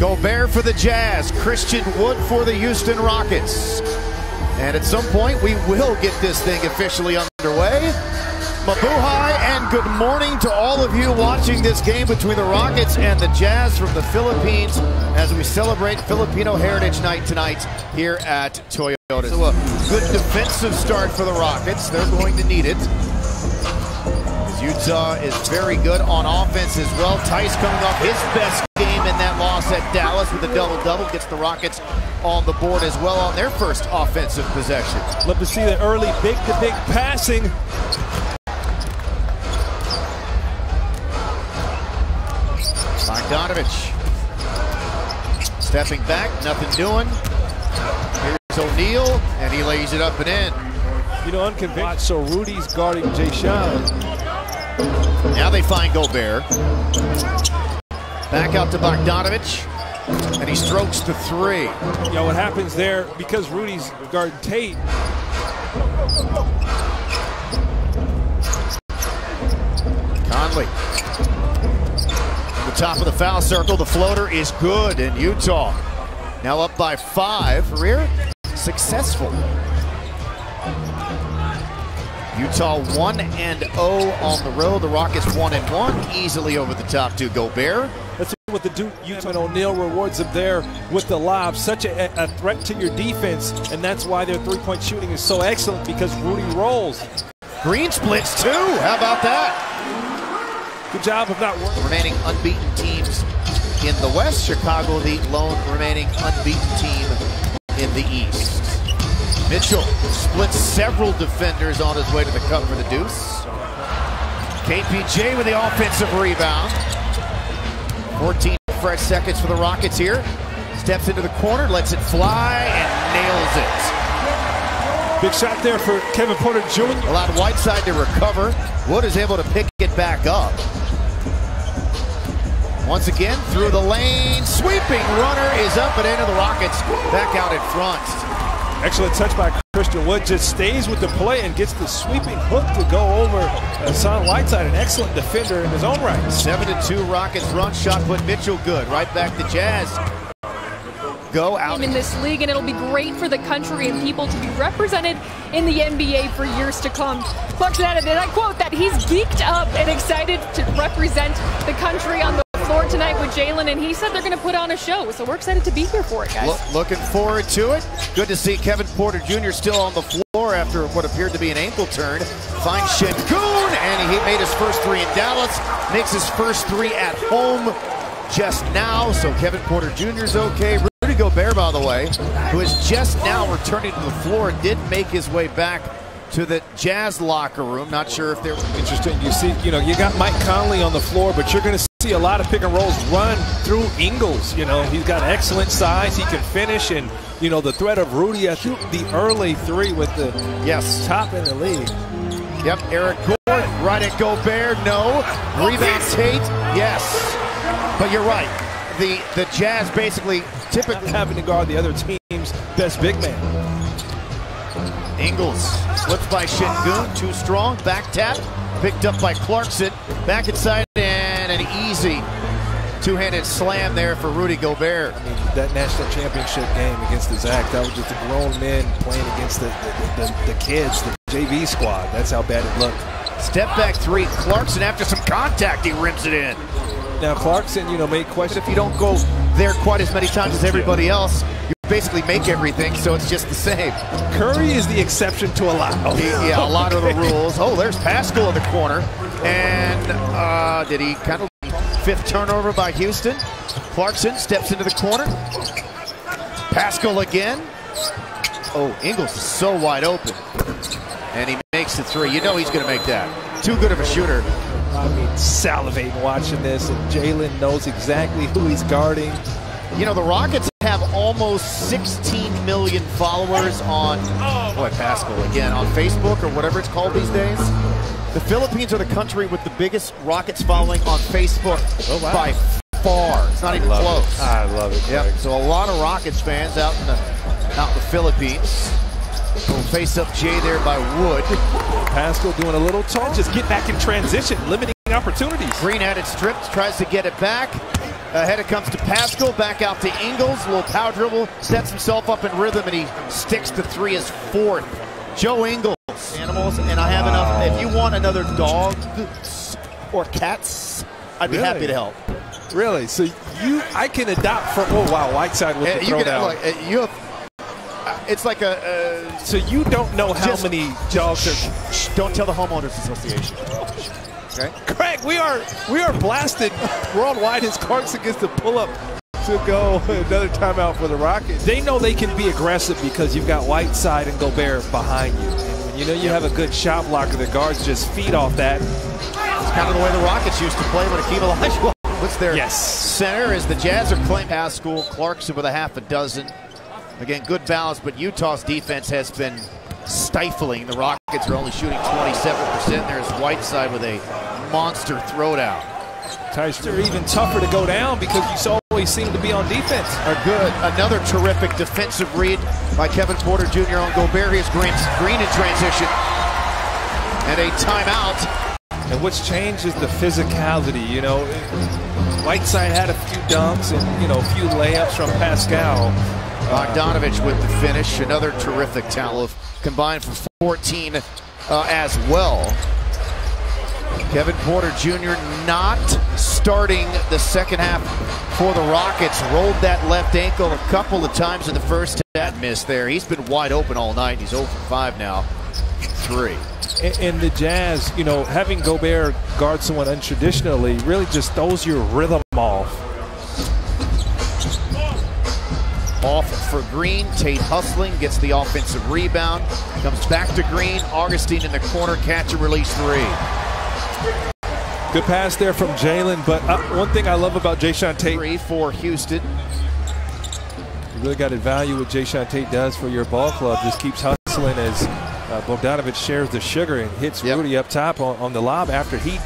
Gobert for the Jazz, Christian Wood for the Houston Rockets. And at some point, we will get this thing officially underway. Mabuhay and good morning to all of you watching this game between the Rockets and the Jazz from the Philippines as we celebrate Filipino Heritage Night tonight here at Toyota. So a good defensive start for the Rockets. They're going to need it. Utah is very good on offense as well. Tice coming off his best game in that loss at Dallas with a double-double. Gets the Rockets on the board as well on their first offensive possession. Love to see the early big-to-big passing. Bogdanovich stepping back, nothing doing. Here's O'Neal, and he lays it up and in. You know, unconventional. So Rudy's guarding Jay-Sean. Now they find Gobert. Back out to Bogdanovich, and he strokes the three. Yeah, what happens there, because Rudy's guarding Tate. Conley. The top of the foul circle, the floater is good, and Utah now up by 5. Career successful. Utah 1-0 on the road. The Rockets 1-1, easily over the top to Gobert. Let's see what the Utah and O'Neal rewards them there with the lob. Such a threat to your defense, and that's why their three-point shooting is so excellent, because Rudy rolls. Green splits too. How about that? Good job of not working. Remaining unbeaten teams in the West. Chicago, the lone remaining unbeaten team in the East. Mitchell splits several defenders on his way to the cup for the deuce. KPJ with the offensive rebound. 14 fresh seconds for the Rockets here. Steps into the corner, lets it fly, and nails it. Big shot there for Kevin Porter Jr. Allowed Whiteside to recover. Wood is able to pick it back up. Once again, through the lane, sweeping runner is up and into the Rockets, back out in front. Excellent touch by Christian Wood, just stays with the play and gets the sweeping hook to go over Hassan Whiteside, an excellent defender in his own right. 7-2 Rockets run, shot put Mitchell good. Right back to Jazz. Go out. In this league, and it'll be great for the country and people to be represented in the NBA for years to come. Clarkson added, and I quote, that he's geeked up and excited to represent the country on the floor tonight with Jalen, and he said they're going to put on a show, so we're excited to be here for it, guys. Looking forward to it. Good to see Kevin Porter Jr. still on the floor after what appeared to be an ankle turn. Finds Şengün, and he made his first three in Dallas, makes his first three at home just now, so Kevin Porter Jr. is okay. Rudy Gobert, by the way, who is just now returning to the floor, did make his way back to the Jazz locker room. Not sure if they're interesting. You see, you got Mike Conley on the floor, but you're going to see a lot of pick and rolls run through Ingles. He's got excellent size. He can finish, and the threat of Rudy at the early three with the top in the league. Yep, Eric Gordon right at Gobert. No. Rebound Tate. Yes. But you're right. The Jazz basically typically having to guard the other team's best big man. Ingles slips by Şengün, too strong, back tap, picked up by Clarkson, back inside, and an easy two-handed slam there for Rudy Gobert. I mean, that national championship game against the Zach, that was just the grown men playing against the kids, the JV squad. That's how bad it looked. Step back three, Clarkson after some contact, he rims it in. Now Clarkson, may question if you don't go there quite as many times as everybody else, you basically make everything, so it's just the same. Curry is the exception to a lot. Yeah, a lot of the rules. Oh, there's Pascal in the corner. And did he kind of fifth turnover by Houston? Clarkson steps into the corner. Pascal again. Oh, Ingles is so wide open. And he makes the three. He's going to make that. Too good of a shooter. I mean, salivating watching this, and Jalen knows exactly who he's guarding. The Rockets have almost 16 million followers on, Pascal again, on Facebook or whatever it's called these days. The Philippines are the country with the biggest Rockets following on Facebook by far. It's not even close. I love it. Yep. So a lot of Rockets fans out in the Philippines. Little face-up Jay there by Wood. Pascal doing a little talk. Just get back in transition, limiting opportunities. Green had it stripped, tries to get it back. Ahead it comes to Pascal, back out to Ingles, a little power dribble, sets himself up in rhythm, and he sticks to three as fourth. Joe Ingles. Animals, and I have enough. If you want another dog or cats, I'd be happy to help. Really? So I can adopt from, oh wow, Whiteside with the throwdown. It's like a. So you don't know how many dogs are. Don't tell the homeowners association. Okay. Craig, we are blasted worldwide. His Clarkson gets the pull up to go. Another timeout for the Rockets. They know they can be aggressive because you've got Whiteside and Gobert behind you. And you know you have a good shot blocker. The guards just feed off that. It's kind of the way the Rockets used to play when Akeem Olajuwon was their center. As the Jazz are playing Pascal, Clarkson with a half a dozen. Again, good balance, but Utah's defense has been stifling. The Rockets are only shooting 27%. There's Whiteside with a monster throwdown. They're even tougher to go down because you always seem to be on defense. Are good. Another terrific defensive read by Kevin Porter Jr. on Gobert. Here's Green in transition. And a timeout. And what's changed is the physicality. You know, Whiteside had a few dunks and, you know, a few layups from Pascal. Bogdanovich with the finish. Another terrific towel, combined for 14 as well. Kevin Porter Jr. not starting the second half for the Rockets. Rolled that left ankle a couple of times in the first half. Miss there. He's been wide open all night. He's 0 for 5 now. 3. And the Jazz, you know, having Gobert guard someone untraditionally really just throws your rhythm off. Off for Green. Tate hustling, gets the offensive rebound. Comes back to Green. Augustine in the corner, catch and release 3. Good pass there from Jalen, but one thing I love about Jayshawn Tate. 3 for Houston. You really got to value what Jayshawn Tate does for your ball club. Just keeps hustling as Bogdanovich shares the sugar and hits Rudy up top on the lob after he.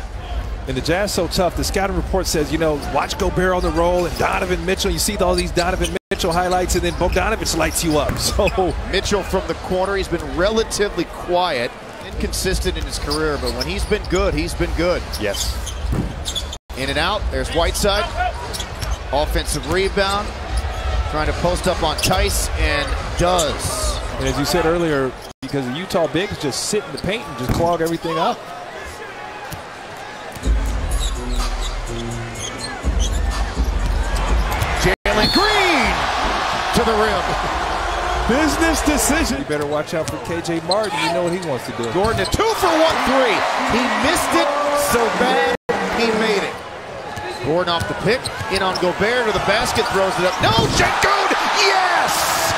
And the Jazz so tough. The scouting report says, you know, watch Gobert on the roll and Donovan Mitchell. You see all these Donovan Mitchell highlights, and then Bogdanovich lights you up. So Mitchell from the corner. He's been relatively quiet, inconsistent in his career, but when he's been good, he's been good. Yes. In and out. There's Whiteside. Offensive rebound. Trying to post up on Tice, and does. And as you said earlier, because the Utah bigs just sit in the paint and just clog everything up. Jalen Green to the rim. Business decision. You better watch out for KJ Martin. You know what he wants to do. Gordon, a 2 for 1 3. He missed it so bad, he made it. Gordon off the pick, in on Gobert to the basket, throws it up. No, Sengun! Yes!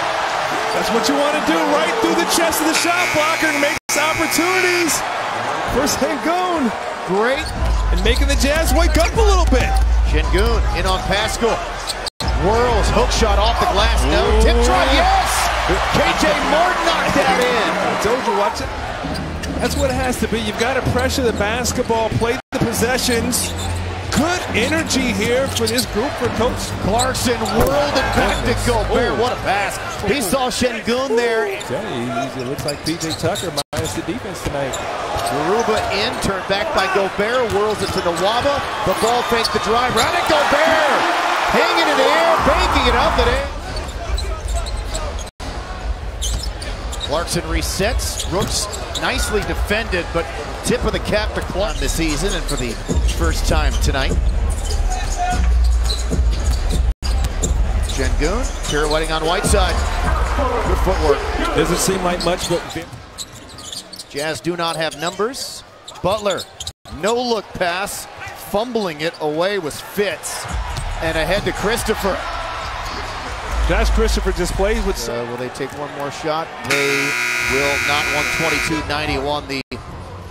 That's what you want to do, right through the chest of the shot blocker and makes opportunities for Sengun. Great. And making the Jazz wake up a little bit. Sengun in on Pascal. Whirls, hook shot off the glass. No, tip try, yes! KJ Martin knocked that in. I told you, watch it. That's what it has to be. You've got to pressure the basketball, play the possessions. Good energy here for this group for Coach Clarkson. Whirled it back to Gobert. What a pass. He saw Sengun there. It looks like P.J. Tucker minus the defense tonight. Garuba in, turned back by Gobert. Whirls it to the Waba. The ball fakes the drive. Right at Gobert. Hanging in the air, banking it up and in. Clarkson resets. Brooks nicely defended, but tip of the cap to Clarkson this season and for the first time tonight. Sengun, pirouetting on Whiteside. Good footwork. Doesn't seem like much, but Jazz do not have numbers. Butler, no look pass, fumbling it away was Fitz. And ahead to Christopher. Josh Christopher just plays with. Will they take one more shot? They will not. 122-91. The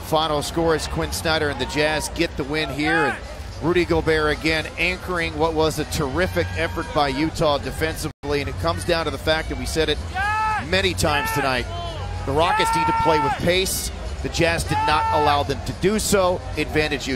final score is Quinn Snyder and the Jazz get the win here. And Rudy Gobert again anchoring what was a terrific effort by Utah defensively. And it comes down to the fact that we said it many times tonight. The Rockets need to play with pace. The Jazz did not allow them to do so. Advantage Utah.